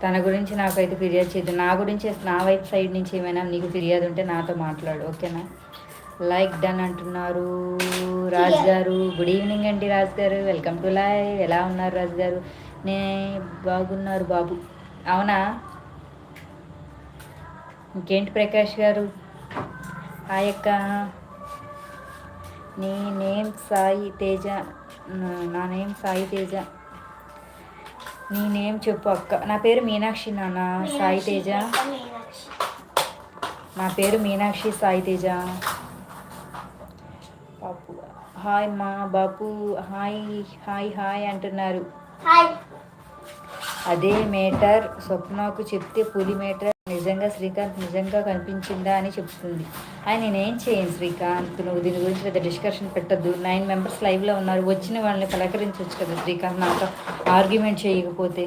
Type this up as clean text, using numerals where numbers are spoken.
తన గురించి నాకైతే ఫిర్యాదు చేయదు. నా గురించి నా వైపు సైడ్ నుంచి ఏమైనా నీకు ఫిర్యాదు ఉంటే నాతో మాట్లాడు, ఓకేనా? లైక్ డన్ అంటున్నారు రాజు గారు. గుడ్ ఈవినింగ్ అండి రాజు గారు, వెల్కమ్ టు లైవ్. ఎలా ఉన్నారు రాజు గారు? బాగున్నారు బాబు. అవునా? ఇంకేంటి ప్రకాష్ గారు? హాయ్ అక్క. నీ నేమ్ సాయి తేజ. నా నేమ్ సాయి తేజ. నీ నేమ్ చెప్పు అక్క. నా పేరు మీనాక్షి నాన్న. సాయి తేజ. నా పేరు మీనాక్షి సాయి తేజ. బాపు హాయ్ మా బాపు. హాయ్ హాయ్ హాయ్ అంటున్నారు. అదే మేటర్ స్వప్నకు చెప్తే పులి మేటర్ నిజంగా శ్రీకాంత్ నిజంగా కనిపించిందా అని చెప్తుంది. ఆయన నేనేం చేయను శ్రీకాంత్, నువ్వు దీని గురించి పెద్ద డిస్కషన్ పెట్టద్దు. 9 మెంబర్స్ లైవ్లో ఉన్నారు, వచ్చిన వాళ్ళని పలకరించవచ్చు కదా శ్రీకాంత్, నాతో ఆర్గ్యుమెంట్ చేయకపోతే.